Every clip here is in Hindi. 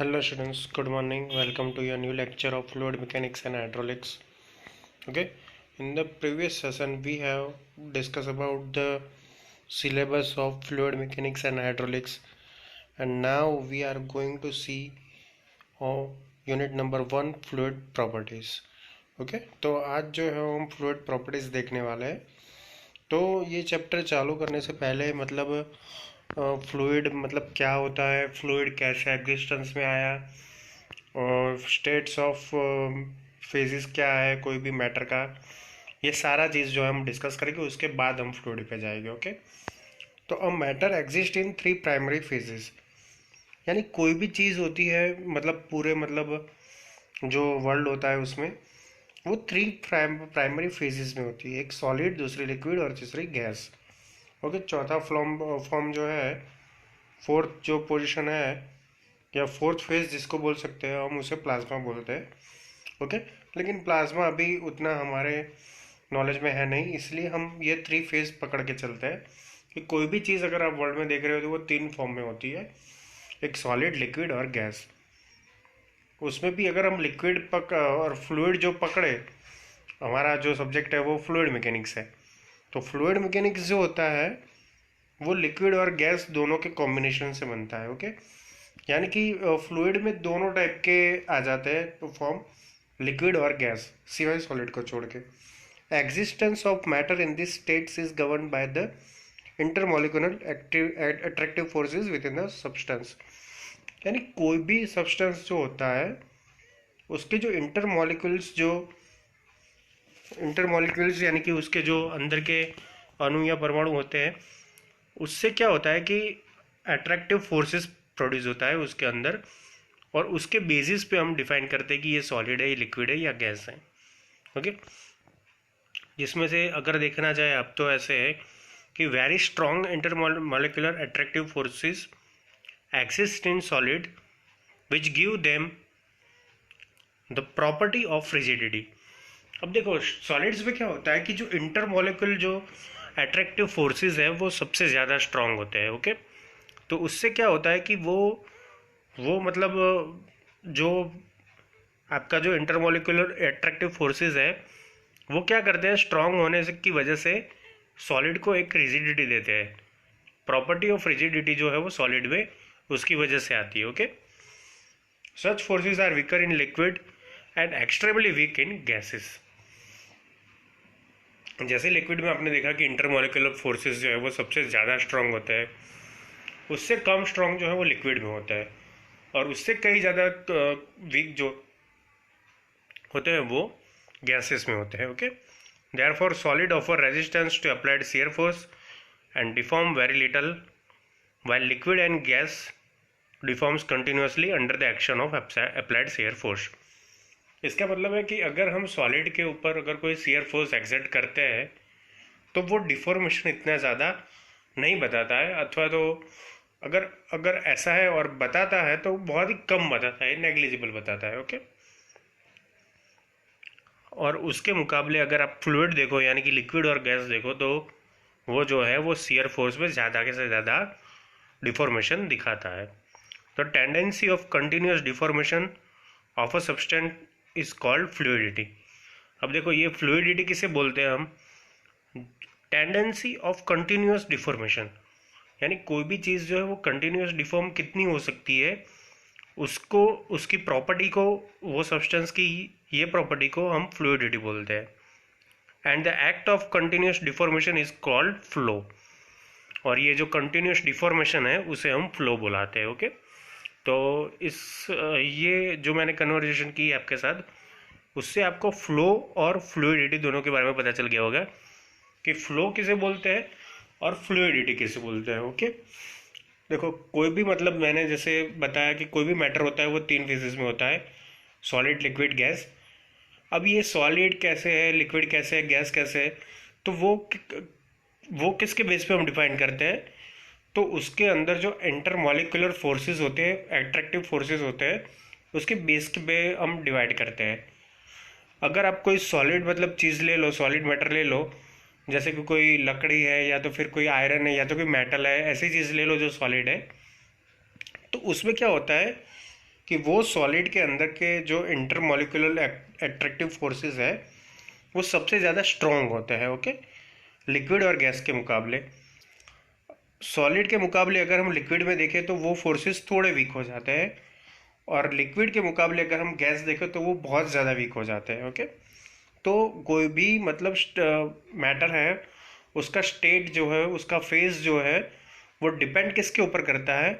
Hello students, good morning. Welcome to your new lecture of fluid mechanics and hydraulics. Okay, in the previous session we have discussed about the syllabus of fluid mechanics and hydraulics, and now we are going to see unit number 1 fluid properties. Okay, तो आज जो है हम fluid properties देखने वाले हैं. तो ये चैप्टर चालू करने से पहले मतलब फ्लूइड मतलब क्या होता है, फ्लूइड कैसे एग्जिस्टेंस में आया, और स्टेट्स ऑफ फेजेस क्या है कोई भी मैटर का, ये सारा चीज़ जो है हम डिस्कस करेंगे. उसके बाद हम फ्लूइड पे जाएंगे. ओके, तो a matter exist in 3 primary phases. यानी कोई भी चीज़ होती है मतलब पूरे मतलब जो वर्ल्ड होता है उसमें वो 3 प्राइमरी फेजेस में होती है. एक सॉलिड, दूसरी लिक्विड और तीसरी गैस. ओके, चौथा फॉर्म जो है, फोर्थ जो पोजीशन है या फोर्थ फेज जिसको बोल सकते हैं हम, उसे प्लाज्मा बोलते हैं. ओके, लेकिन प्लाज्मा अभी उतना हमारे नॉलेज में है नहीं, इसलिए हम ये 3 फेज पकड़ के चलते हैं कि कोई भी चीज़ अगर आप वर्ल्ड में देख रहे हो तो वो 3 फॉर्म में होती है, एक सॉलिड, लिक्विड और गैस. उसमें भी अगर हम लिक्विड और फ्लूइड जो पकड़े, हमारा जो सब्जेक्ट है वो फ्लूइड मैकेनिक्स है, तो फ्लूइड मैकेनिक्स जो होता है वो लिक्विड और गैस दोनों के कॉम्बिनेशन से बनता है. ओके, यानी कि फ्लूइड में दोनों टाइप के आ जाते हैं तो फॉर्म, लिक्विड और गैस, सिवाय सॉलिड को छोड़ के. Existence of matter in this states is govern by the intermolecular attractive forces with in the substance. यानी कोई भी सब्सटेंस जो होता है उसके जो इंटरमोलिक्यूल्स यानी कि उसके जो अंदर के अणु या परमाणु होते हैं, उससे क्या होता है कि अट्रैक्टिव फोर्सेस प्रोड्यूस होता है उसके अंदर, और उसके बेसिस पे हम डिफाइन करते हैं कि ये सॉलिड है, ये लिक्विड है या गैस है. ओके, जिसमें से अगर देखना जाए अब तो ऐसे है कि very strong intermolecular attractive forces exist in solid which give them the property of rigidity. अब देखो सॉलिड्स में क्या होता है कि जो इंटरमोलिकुलर जो अट्रैक्टिव फोर्सेस है वो सबसे ज़्यादा स्ट्रांग होते हैं. ओके, तो उससे क्या होता है कि वो मतलब जो आपका जो इंटरमोलिकुलर अट्रैक्टिव फोर्सेस है वो क्या करते हैं, स्ट्रांग होने से की वजह से सॉलिड को एक रिजिडिटी देते हैं. प्रॉपर्टी ऑफ रिजिडिटी जो है वो सॉलिड में उसकी वजह से आती है. Okay, such forces are weaker in liquid and extremely weak in gases. जैसे लिक्विड में आपने देखा कि इंटरमोलिकुलर फोर्सेस जो है वो सबसे ज़्यादा स्ट्रांग होते हैं, उससे कम स्ट्रांग जो है वो लिक्विड में होता है, और उससे कई ज़्यादा वीक जो होते हैं वो गैसेस में होते हैं. Okay, therefore solid offer resistance to applied shear force and deform very little, while liquid and gas deforms continuously under the action of applied shear force. इसका मतलब है कि अगर हम सॉलिड के ऊपर अगर कोई shear force exert करते हैं तो वो डिफॉर्मेशन इतना ज़्यादा नहीं बताता है, अथवा तो अगर ऐसा है और बताता है तो बहुत ही कम बताता है, नेग्लिजिबल बताता है. ओके, और उसके मुकाबले अगर आप फ्लूइड देखो यानी कि लिक्विड और गैस देखो तो वो जो है वो shear force में ज़्यादा से ज़्यादा डिफॉर्मेशन दिखाता है. तो tendency of continuous deformation of a substance is called fluidity. अब देखो ये फ्लूइडिटी किसे बोलते हैं हम, टेंडेंसी ऑफ कंटिन्यूस डिफॉर्मेशन, यानी कोई भी चीज़ जो है वो कंटिन्यूस डिफॉर्म कितनी हो सकती है, उसको उसकी प्रॉपर्टी को, वो सब्सटेंस की ये प्रॉपर्टी को हम फ्लूइडिटी बोलते हैं. And the act of continuous deformation is called flow, और ये जो कंटिन्यूस डिफॉर्मेशन है उसे हम फ्लो बुलाते हैं. ओके, तो ये जो मैंने कन्वर्सेशन की आपके साथ, उससे आपको फ्लो और फ्लूइडिटी दोनों के बारे में पता चल गया होगा कि फ्लो किसे बोलते हैं और फ्लूइडिटी किसे बोलते हैं. ओके, देखो कोई भी मतलब मैंने जैसे बताया कि कोई भी मैटर होता है वो 3 फेजेस में होता है, सॉलिड, लिक्विड, गैस. अब ये सॉलिड कैसे है, लिक्विड कैसे है, गैस कैसे है, तो वो किसके बेस पे हम डिफाइन करते हैं, तो उसके अंदर जो इंटरमोलिकुलर फोर्सेस होते हैं, अट्रैक्टिव फोर्सेस होते हैं, उसके बेस पे हम डिवाइड करते हैं. अगर आप कोई सॉलिड मतलब चीज़ ले लो, सॉलिड मैटर ले लो, जैसे कि कोई लकड़ी है या तो फिर कोई आयरन है या तो कोई मेटल है, ऐसी चीज़ ले लो जो सॉलिड है, तो उसमें क्या होता है कि वो सॉलिड के अंदर के जो इंटरमॉलिक्यूलर एट्रैक्टिव फोर्सेस है वो सबसे ज़्यादा स्ट्रॉन्ग होते हैं, ओके, लिक्विड और गैस के मुकाबले। सॉलिड के मुकाबले अगर हम लिक्विड में देखें तो वो फोर्सेस थोड़े वीक हो जाते हैं, और लिक्विड के मुकाबले अगर हम गैस देखें तो वो बहुत ज़्यादा वीक हो जाते हैं, ओके। तो कोई भी मतलब मैटर है, उसका स्टेट जो है, उसका फेज जो है, वो डिपेंड किसके ऊपर करता है,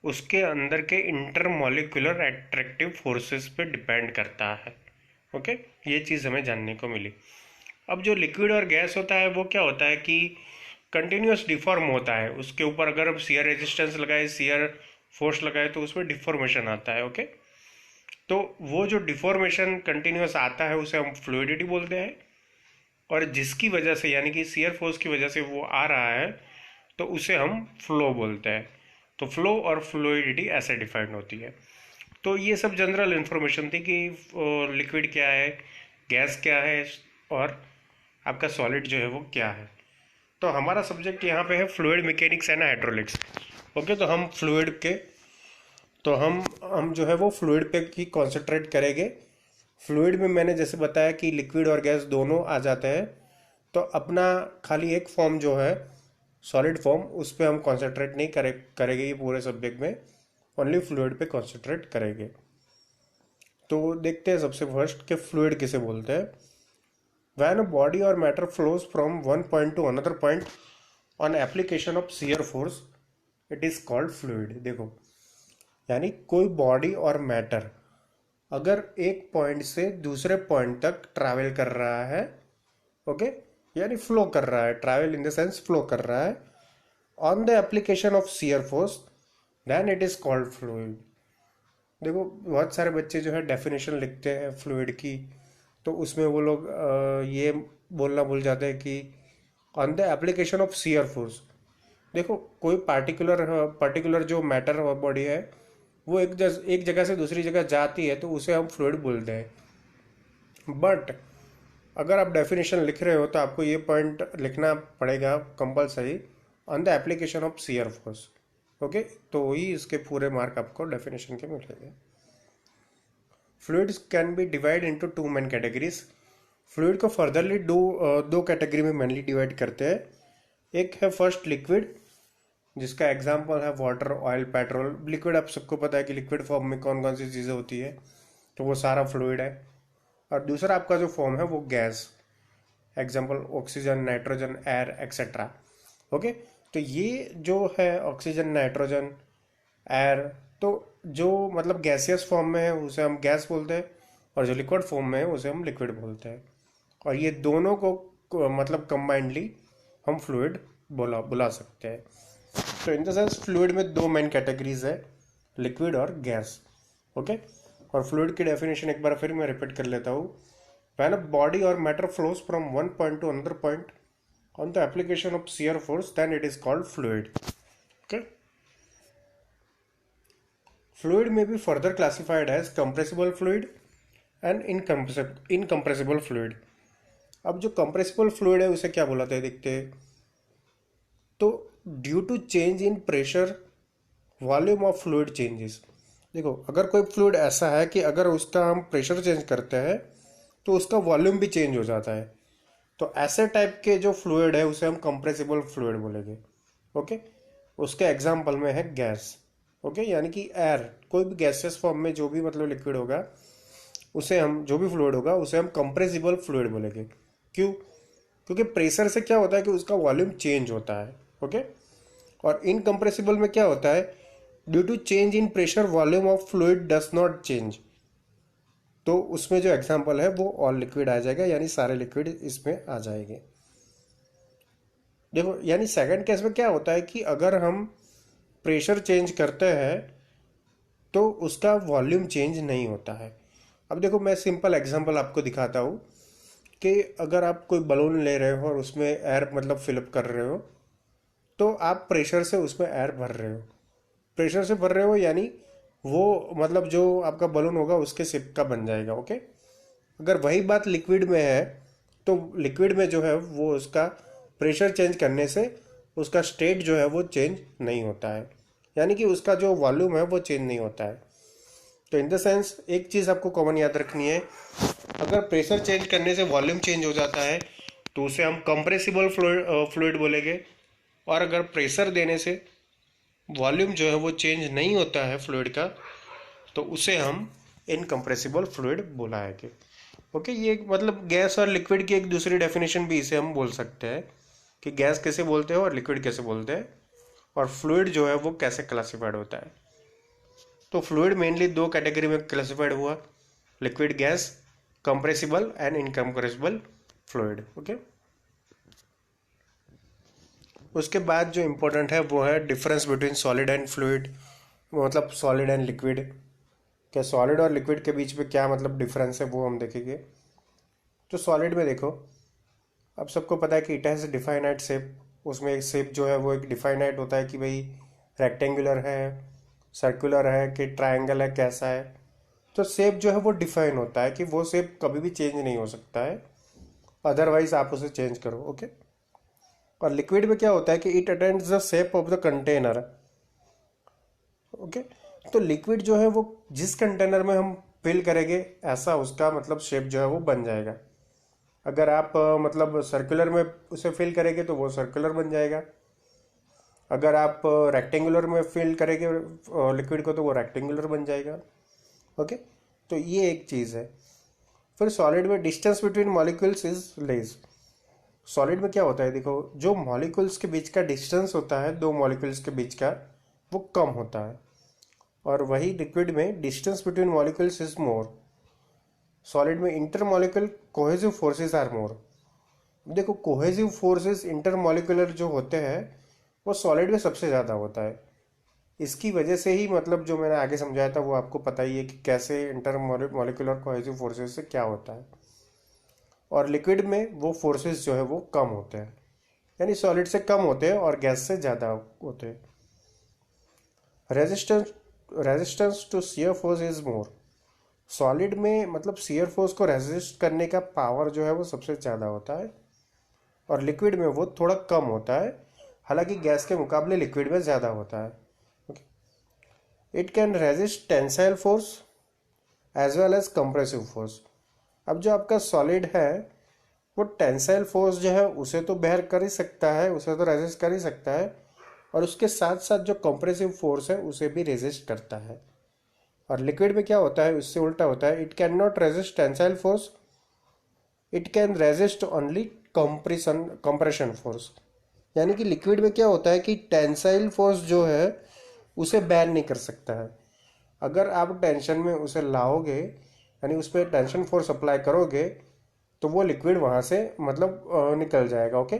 उसके अंदर के इंटरमॉलिक्यूलर एट्रैक्टिव फोर्सेस पे डिपेंड करता है, ओके। ये चीज़ हमें जानने को मिली। अब जो लिक्विड और गैस होता है वो क्या होता है कि कंटिन्यूस डिफॉर्म होता है, उसके ऊपर अगर हम शियर रेजिस्टेंस लगाए, शियर फोर्स लगाए तो उसमें डिफॉर्मेशन आता है, ओके। तो वो जो डिफॉर्मेशन कंटिन्यूस आता है उसे हम फ्लूइडिटी बोलते हैं, और जिसकी वजह से यानी कि शियर फोर्स की वजह से वो आ रहा है तो उसे हम फ्लो बोलते हैं। तो फ्लो और फ्लूइडिटी ऐसे डिफाइंड होती है। तो ये सब जनरल इन्फॉर्मेशन थी कि लिक्विड क्या है, गैस क्या है, और आपका सॉलिड जो है वो क्या है। तो हमारा सब्जेक्ट यहाँ पे है fluid mechanics and hydraulics, okay. तो हम फ्लूइड के तो हम जो है वो फ्लूइड पे ही कॉन्सेंट्रेट करेंगे। फ्लूइड में मैंने जैसे बताया कि लिक्विड और गैस दोनों आ जाते हैं, तो अपना खाली एक फॉर्म जो है सॉलिड फॉर्म, उस पर हम कॉन्सेंट्रेट नहीं करेंगे ये पूरे सब्जेक्ट में, ओनली फ्लूइड पे कॉन्सेंट्रेट करेंगे। तो देखते हैं सबसे फर्स्ट कि फ्लूइड किसे बोलते हैं। When a body or matter flows from one point to another point on application of shear force, it is called fluid। देखो, यानी कोई बॉडी और मैटर अगर एक पॉइंट से दूसरे पॉइंट तक ट्रैवल कर रहा है, ओके, यानी फ्लो कर रहा है, travel in the sense flow कर रहा है, on the application of shear force, then it is called fluid. देखो, बहुत सारे बच्चे जो है डेफिनेशन लिखते हैं फ्लूइड की, तो उसमें वो लोग ये बोलना भूल जाते हैं कि on the application of shear force. देखो, कोई पर्टिकुलर जो मैटर और बॉडी है वो एक जगह से दूसरी जगह जाती है तो उसे हम फ्लूइड बोलते हैं। बट अगर आप डेफिनेशन लिख रहे हो तो आपको ये पॉइंट लिखना पड़ेगा compulsory, on the application of shear force, okay. तो ही इसके पूरे मार्क आपको डेफिनेशन के मिलेंगे। Fluids can be divide into two main categories. Fluid को फर्दरली दो कैटेगरी में मेनली डिवाइड करते हैं। एक है फर्स्ट लिक्विड, जिसका एग्जांपल है वाटर, ऑयल, पेट्रोल। लिक्विड आप सबको पता है कि लिक्विड फॉर्म में कौन कौन सी चीज़ें होती है, तो वो सारा फ्लूइड है। और दूसरा आपका जो फॉर्म है वो gas, example oxygen, nitrogen, air etcetera, okay. तो ये जो है ऑक्सीजन, नाइट्रोजन, एयर, तो जो मतलब गैसियस फॉर्म में है उसे हम गैस बोलते हैं, और जो लिक्विड फॉर्म में है उसे हम लिक्विड बोलते हैं। और ये दोनों को मतलब कंबाइंडली हम फ्लूइड बुला सकते हैं। तो इन द सेंस फ्लूइड में दो मेन कैटेगरीज है, लिक्विड और गैस, ओके। और फ्लूइड की डेफिनेशन एक बार फिर मैं रिपीट कर लेता हूँ। व्हेन अ बॉडी और matter flows from one point two another point on the application of shear force, then it is called fluid, okay। Fluid may be further classified as compressible fluid and incompressible fluid। अब जो compressible fluid है उसे क्या बुलाते हैं देखते हैं। तो due to change in pressure, volume of fluid changes. देखो, अगर कोई फ्लूइड ऐसा है कि अगर उसका हम प्रेशर चेंज करते हैं तो उसका वॉल्यूम भी चेंज हो जाता है, तो ऐसे टाइप के जो फ्लूइड है उसे हम कंप्रेसिबल फ्लूइड बोलेंगे, ओके। उसके एग्जांपल में है गैस, ओके, यानी कि एयर। कोई भी गैसियस फॉर्म में जो भी मतलब लिक्विड होगा उसे हम, जो भी फ्लूइड होगा उसे हम कंप्रेसिबल फ्लूइड बोलेंगे। क्यों? क्योंकि प्रेशर से क्या होता है कि उसका वॉल्यूम चेंज होता है, ओके। और इनकम्प्रेसिबल में क्या होता है, due to change in pressure volume of fluid does not change. तो उसमें जो एग्जांपल है वो ऑल लिक्विड आ जाएगा, यानी सारे लिक्विड इसमें आ जाएंगे। देखो, यानी सेकंड केस में क्या होता है कि अगर हम प्रेशर चेंज करते हैं तो उसका वॉल्यूम चेंज नहीं होता है। अब देखो, मैं सिंपल एग्जांपल आपको दिखाता हूँ कि अगर आप कोई बलून ले रहे हो और उसमें एयर मतलब फिलअप कर रहे हो, तो आप प्रेशर से उसमें एयर भर रहे हो। प्रेशर से भर रहे हो यानी वो मतलब जो आपका बलून होगा उसके शेप का बन जाएगा, ओके। अगर वही बात लिक्विड में है तो लिक्विड में जो है वो उसका प्रेशर चेंज करने से उसका स्टेट जो है वो चेंज नहीं होता है, यानी कि उसका जो वॉल्यूम है वो चेंज नहीं होता है। तो इन द सेंस एक चीज़ आपको कॉमन याद रखनी है, अगर प्रेशर चेंज करने से वॉल्यूम चेंज हो जाता है तो उसे हम कंप्रेसिबल फ्लूइड बोलेंगे, और अगर प्रेशर देने से वॉल्यूम जो है वो चेंज नहीं होता है फ्लूइड का तो उसे हम इनकम्प्रेसिबल फ्लूइड बुलाएंगे। ओके, ये मतलब गैस और लिक्विड की एक दूसरी डेफिनेशन भी इसे हम बोल सकते हैं कि गैस कैसे बोलते हैं और लिक्विड कैसे बोलते हैं, और फ्लूइड जो है वो कैसे क्लासिफाइड होता है। तो फ्लूइड मेनली दो कैटेगरी में क्लासिफाइड हुआ, liquid gas, compressible and incompressible fluid. Okay, उसके बाद जो इम्पोर्टेंट है वो है difference between solid and fluid, मतलब सॉलिड एंड लिक्विड। क्या सॉलिड और लिक्विड के बीच में क्या मतलब डिफरेंस है वो हम देखेंगे। तो सॉलिड में देखो, अब सबको पता है कि इट हैज़ डिफाइनाइट शेप, उसमें एक शेप जो है वो एक डिफाइनाइट होता है कि भाई रेक्टेंगुलर है, सर्कुलर है कि ट्रायंगल है, कैसा है। तो शेप जो है वो डिफाइन होता है कि वो शेप कभी भी चेंज नहीं हो सकता है, अदरवाइज आप उसे चेंज करो। ओके, और लिक्विड में क्या होता है कि it attends the shape of the container. Okay, तो लिक्विड जो है वो जिस कंटेनर में हम फिल करेंगे ऐसा उसका मतलब शेप जो है वो बन जाएगा। अगर आप मतलब सर्कुलर में उसे फिल करेंगे तो वो सर्कुलर बन जाएगा, अगर आप रेक्टेंगुलर में फिल करेंगे लिक्विड को तो वो रेक्टेंगुलर बन जाएगा। ओके, तो ये एक चीज़ है। फिर सॉलिड में distance between molecules is less. Solid में क्या होता है, देखो जो मॉलिक्यूल्स के बीच का डिस्टेंस होता है दो मॉलिक्यूल्स के बीच का वो कम होता है, और वही लिक्विड में distance between molecules is more. Solid में inter molecule cohesive forces are more. देखो कोहेसिव फोर्सेस इंटर मॉलिक्यूलर जो होते हैं वो सॉलिड में सबसे ज़्यादा होता है। इसकी वजह से ही मतलब जो मैंने आगे समझाया था वो आपको पता ही है कि कैसे इंटर मॉलिक्यूलर कोहेसिव फोर्सेस से क्या होता है। और लिक्विड में वो फोर्सेस जो है वो कम होते हैं, यानी सॉलिड से कम होते हैं और गैस से ज़्यादा होते हैं। Resistance resistance to shear force is more. Solid में मतलब शियर फोर्स को रेजिस्ट करने का पावर जो है वो सबसे ज़्यादा होता है, और लिक्विड में वो थोड़ा कम होता है, हालांकि गैस के मुकाबले लिक्विड में ज़्यादा होता है। It can resist tensile force as well as compressive force. अब जो आपका सॉलिड है वो टेंसाइल फोर्स जो है उसे तो बेयर कर ही सकता है, उसे तो रेजिस्ट कर ही सकता है, और उसके साथ साथ जो कंप्रेसिव फोर्स है उसे भी रेजिस्ट करता है। और लिक्विड में क्या होता है, उससे उल्टा होता है, it can not resist tensile force, it can resist only compression force. यानी कि लिक्विड में क्या होता है कि टेंसाइल फोर्स जो है उसे बैन नहीं कर सकता है। अगर आप टेंशन में उसे लाओगे यानी उस पर टेंशन फोर्स अप्लाई करोगे तो वो लिक्विड वहाँ से मतलब निकल जाएगा। Okay,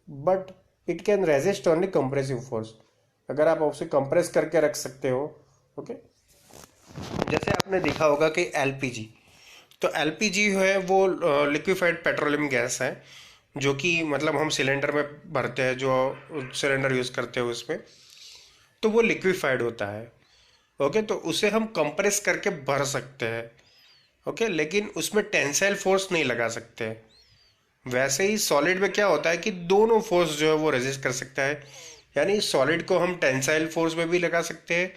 but it can resist only compressive force. अगर आप उसे कंप्रेस करके रख सकते हो। ओके, जैसे आपने देखा होगा कि एलपीजी, तो एलपीजी है वो लिक्विफाइड पेट्रोलियम गैस है जो कि मतलब हम सिलेंडर में भरते हैं, जो सिलेंडर यूज़ करते हैं उसमें, तो वो लिक्विफाइड होता है। ओके, तो उसे हम कंप्रेस करके भर सकते हैं। ओके, लेकिन उसमें टेंसाइल फोर्स नहीं लगा सकते। वैसे ही सॉलिड में क्या होता है कि दोनों फोर्स जो है वो रेजिस्ट कर सकता है, यानी सॉलिड को हम टेंसाइल फोर्स में भी लगा सकते हैं,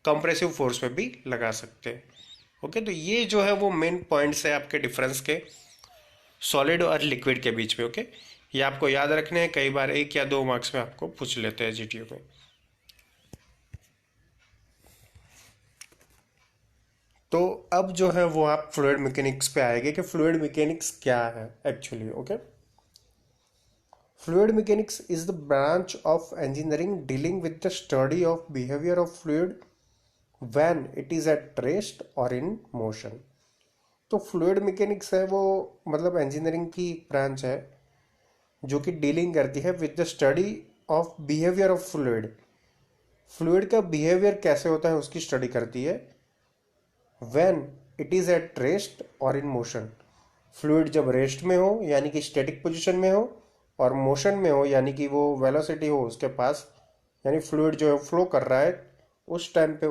कंप्रेसिव फोर्स में भी लगा सकते हैं। ओके, तो ये जो है वो मेन पॉइंट्स है आपके डिफरेंस के सॉलिड और लिक्विड के बीच में। ओके, ये आपको याद रखने हैं, कई बार 1 या 2 मार्क्स में आपको पूछ लेते हैं जीटीओ में। तो अब जो है वो आप फ्लूइड मैकेनिक्स पे आएंगे कि फ्लूइड मैकेनिक्स क्या है actually. Okay, fluid mechanics is the branch of engineering dealing with the study of behaviour of fluid when it is at rest और इन मोशन। तो फ्लूइड मैकेनिक्स है वो मतलब इंजीनियरिंग की ब्रांच है जो कि डीलिंग करती है with the study of behaviour of fluid. Fluid का बिहेवियर कैसे होता है उसकी स्टडी करती है when it is at rest और इन मोशन। फ्लूइड जब रेस्ट में हो यानी कि स्टैटिक पोजीशन में हो, और मोशन में हो यानी कि वो वेलोसिटी हो उसके पास, यानी फ्लूइड जो है फ्लो कर रहा है उस टाइम पे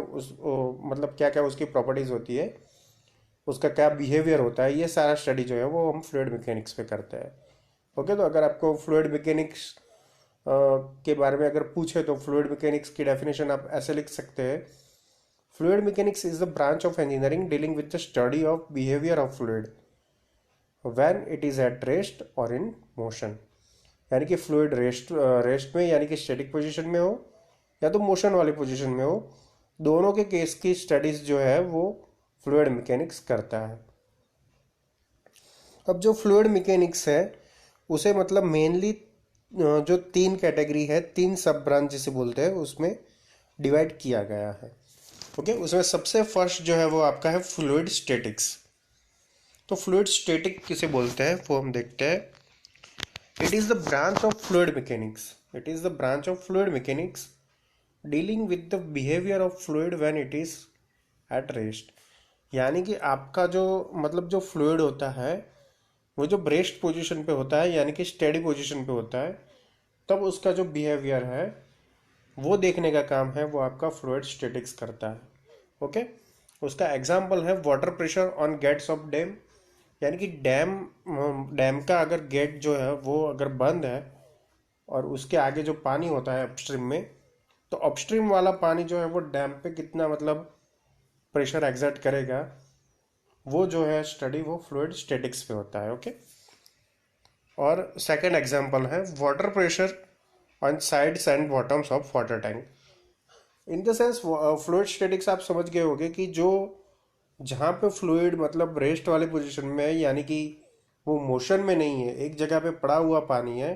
मतलब क्या क्या उसकी प्रॉपर्टीज़ होती है, उसका क्या बिहेवियर होता है, ये सारा स्टडी जो है वो हम फ्लूइड मैकेनिक्स पे करते हैं। ओके, तो अगर आपको फ्लूइड मैकेनिक्स के बारे में अगर पूछे तो फ्लूइड मैकेनिक्स की डेफिनेशन आप ऐसे लिख सकते हैं, fluid mechanics is the branch of engineering dealing with the study of behaviour of fluid when it is at rest और इन मोशन। यानी कि फ्लूइड रेस्ट में यानी कि स्टैटिक पोजीशन में हो या तो मोशन वाली पोजीशन में हो, दोनों के केस की स्टडीज जो है वो फ्लूइड मैकेनिक्स करता है। अब जो फ्लूइड मैकेनिक्स है उसे मतलब मेनली जो 3 कैटेगरी है, 3 सब ब्रांच जिसे बोलते हैं, उसमें डिवाइड किया गया है। ओके, उसमें सबसे फर्स्ट जो है वो आपका है फ्लूइड स्टैटिक्स। तो फ्लूइड स्टैटिक किसे बोलते हैं वो हम देखते हैं। It is the branch of fluid mechanics, it is the branch of fluid mechanics dealing with the behaviour of fluid when it is at rest. यानी कि आपका जो मतलब जो फ्लूइड होता है वो जो रेस्ट पोजीशन पे होता है यानी कि स्टेडी पोजीशन पे होता है, तब उसका जो बिहेवियर है वो देखने का काम है वो आपका फ्लूइड स्टैटिक्स करता है। ओके, उसका एग्जांपल है water pressure on gates of dam. यानी कि डैम का अगर गेट जो है वो अगर बंद है और उसके आगे जो पानी होता है अपस्ट्रीम में, तो अपस्ट्रीम वाला पानी जो है वो डैम पे कितना मतलब प्रेशर एग्जर्ट करेगा, वो जो है स्टडी वो फ्लूइड स्टैटिक्स पे होता है। ओके, और सेकंड एग्जांपल है water pressure on sides and bottoms of water tank. In the sense fluid statics आप समझ गए होंगे कि जो जहाँ पे फ्लूइड मतलब रेस्ट वाले पोजीशन में है यानी कि वो मोशन में नहीं है, एक जगह पे पड़ा हुआ पानी है,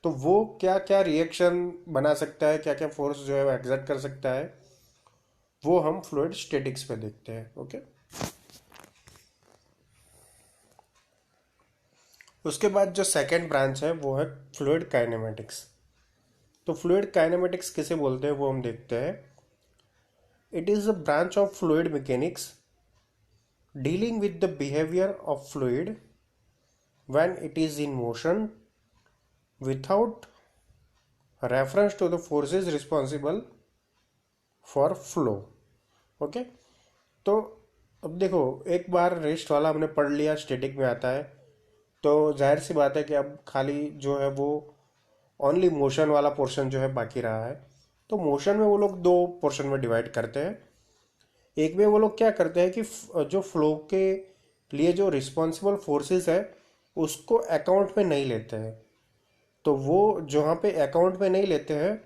तो वो क्या क्या रिएक्शन बना सकता है, क्या क्या फोर्स जो है एग्जर्ट कर सकता है, वो हम फ्लूइड स्टैटिक्स पे देखते हैं। ओके, उसके बाद जो सेकंड ब्रांच है वो है फ्लूइड काइनेमेटिक्स। तो फ्लूइड काइनेमेटिक्स किसे बोलते हैं वो हम देखते हैं। It is a branch of fluid mechanics dealing with the behaviour of fluid when it is in motion without reference to the forces responsible for flow. Okay, तो अब देखो, एक बार रेस्ट वाला हमने पढ़ लिया, स्टैटिक में आता है, तो जाहिर सी बात है कि अब खाली जो है वो ओनली मोशन वाला पोर्शन जो है बाकी रहा है। तो मोशन में वो लोग 2 पोर्शन में डिवाइड करते हैं। एक में वो लोग क्या करते हैं कि जो फ्लो के लिए जो रिस्पॉन्सिबल फोर्सेस है उसको अकाउंट में नहीं लेते हैं। तो वो जहाँ पे अकाउंट में नहीं लेते हैं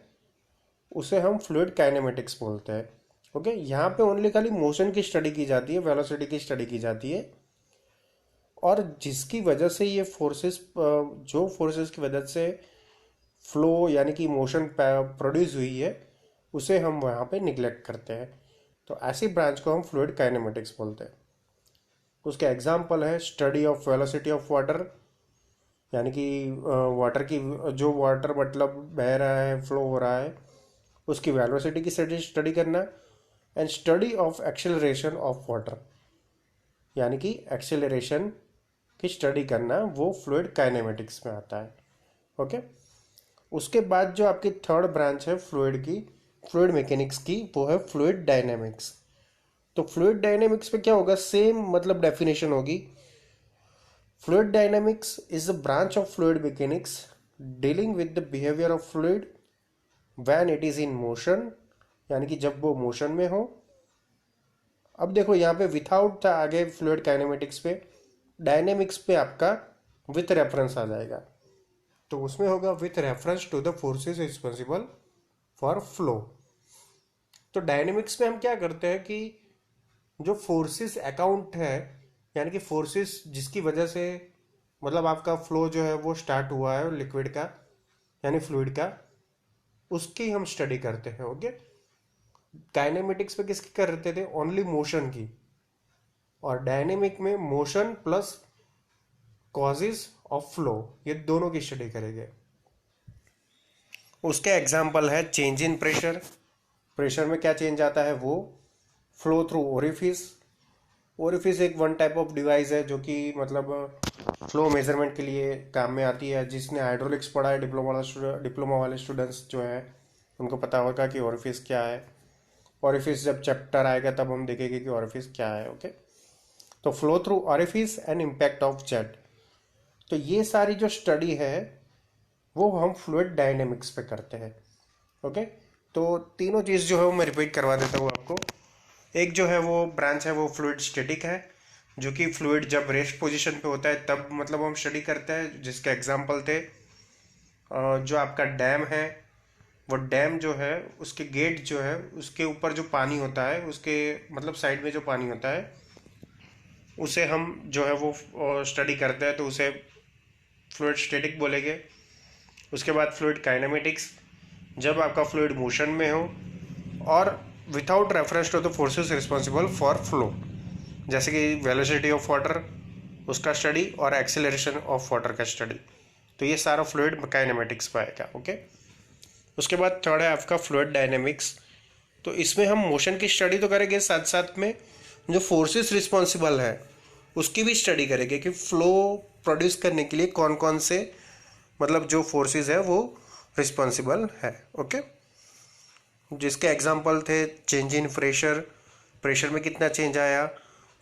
उसे हम फ्लूइड काइनेमेटिक्स बोलते हैं। ओके, यहाँ पे ओनली खाली मोशन की स्टडी की जाती है, वेलोसिटी की स्टडी की जाती है, और जिसकी वजह से ये फोर्सेस जो फोर्सेस की वजह से फ्लो यानी कि मोशन प्रोड्यूस हुई है उसे हम वहाँ पे निगलेक्ट करते हैं। तो ऐसी ब्रांच को हम फ्लूइड काइनेमेटिक्स बोलते हैं। उसके एग्जांपल है study of velocity of water, यानी कि वाटर की जो वाटर मतलब बह रहा है, फ्लो हो रहा है, उसकी वेलोसिटी की स्टडी करना, and study of acceleration of water, यानी कि एक्सेलरेशन की स्टडी करना, वो फ्लूइड काइनेमेटिक्स में आता है। ओके, उसके बाद जो आपकी थर्ड ब्रांच है फ्लूइड मैकेनिक्स की, वो है फ्लूइड डायनेमिक्स। तो फ्लूइड डायनेमिक्स में क्या होगा, सेम मतलब डेफिनेशन होगी। Fluid dynamics is a branch of fluid mechanics dealing with the behaviour of fluid when it is in motion, यानी कि जब वो मोशन में हो। अब देखो यहाँ पे विथआउट था आगे फ्लूइड काइनेमेटिक्स पे, डायनेमिक्स पे आपका विथ रेफरेंस आ जाएगा, तो उसमें होगा with reference to the forces responsible for flow. तो डायनेमिक्स में हम क्या करते हैं कि जो फोर्सेस अकाउंट है, यानी कि फोर्सेस जिसकी वजह से मतलब आपका फ्लो जो है वो स्टार्ट हुआ है लिक्विड का यानी फ्लूइड का, उसकी हम स्टडी करते हैं। ओके, काइनेमेटिक्स पे किसकी करते थे, ओनली मोशन की, और डायनेमिक में motion plus causes of flow, ये दोनों की स्टडी करेंगे। उसके एग्जाम्पल है चेंज इन प्रेशर। प्रेशर में क्या चेंज आता है, वो फ्लो थ्रू ओरिफिस। ओरिफिस एक वन टाइप ऑफ डिवाइस है जो कि मतलब फ्लो मेजरमेंट के लिए काम में आती है। जिसने हाइड्रोलिक्स पढ़ा है, डिप्लोमा वाले स्टूडेंट्स जो है उनको पता होगा कि ओरिफिस क्या है। ओरिफिस जब चैप्टर आएगा तब हम देखेंगे कि ओरिफिस क्या है। ओके, तो flow through orifice and impact of jet, तो ये सारी जो स्टडी है वो हम फ्लूइड डायनेमिक्स पे करते हैं। ओके, तो तीनों चीज़ जो है वो मैं रिपीट करवा देता हूँ आपको। एक जो है वो ब्रांच है वो फ्लूइड स्टैटिक है, जो कि फ्लूइड जब रेस्ट पोजीशन पे होता है तब मतलब हम स्टडी करते हैं, जिसके एग्जांपल थे जो आपका डैम है, वो डैम जो है उसके गेट जो है उसके ऊपर जो पानी होता है, उसके मतलब साइड में जो पानी होता है उसे हम जो है वो स्टडी करते हैं, तो उसे फ्लूइड स्टैटिक बोलेंगे। उसके बाद फ्लूइड काइनेमेटिक्स, जब आपका फ्लूइड मोशन में हो और without reference to the forces responsible for flow, जैसे कि वेलोसिटी ऑफ वाटर उसका स्टडी और एक्सेलरेशन ऑफ वाटर का स्टडी, तो ये सारा फ्लूइड काइनेमेटिक्स में आएगा। ओके, उसके बाद थर्ड है आपका फ्लूइड डायनेमिक्स। तो इसमें हम मोशन की स्टडी तो करेंगे, साथ साथ में जो फोर्सेस रिस्पॉन्सिबल है उसकी भी स्टडी करेंगे कि फ्लो प्रोड्यूस करने के लिए कौन कौन से मतलब जो फोर्सेस है वो रिस्पॉन्सिबल है। ओके, जिसके एग्जांपल थे चेंज इन प्रेशर, प्रेशर में कितना चेंज आया,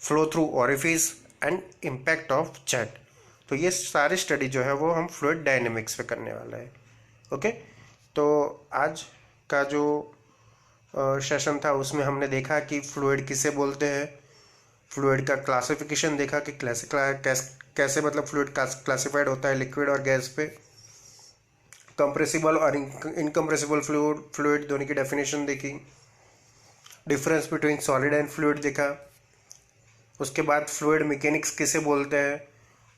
flow through orifice and impact of jet. तो ये सारी स्टडी जो है वो हम फ्लूइड डायनेमिक्स पे करने वाला है। ओके, तो आज का जो सेशन था उसमें हमने देखा कि फ्लूइड किसे बोलते हैं, फ्लूइड का क्लासिफिकेशन देखा कि कैसे मतलब फ्लूइड क्लासिफाइड होता है लिक्विड और गैस पे, कंप्रेसिबल और इनकम्प्रेसिबल फ्लूइड दोनों की डेफिनेशन देखी, difference between solid and fluid देखा। उसके बाद फ्लूइड मैकेनिक्स किसे बोलते हैं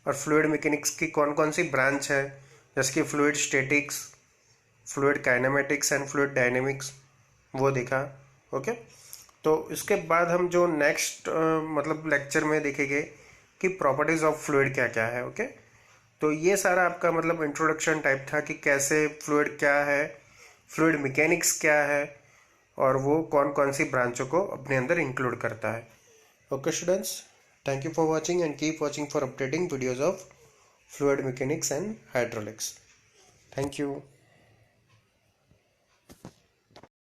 और फ्लूइड मैकेनिक्स की कौन कौन सी ब्रांच है, जैसे कि fluid statics, fluid kinematics and fluid dynamics, वो देखा। ओके, तो इसके बाद हम जो नेक्स्ट मतलब लेक्चर में देखेंगे कि प्रॉपर्टीज ऑफ फ्लूइड क्या क्या है। ओके, तो ये सारा आपका मतलब इंट्रोडक्शन टाइप था कि कैसे फ्लूइड क्या है, फ्लूइड मैकेनिक्स क्या है और वो कौन कौन सी ब्रांचों को अपने अंदर इंक्लूड करता है। Okay students, thank you for watching and keep watching for updating videos of fluid mechanics and hydraulics. Thank you.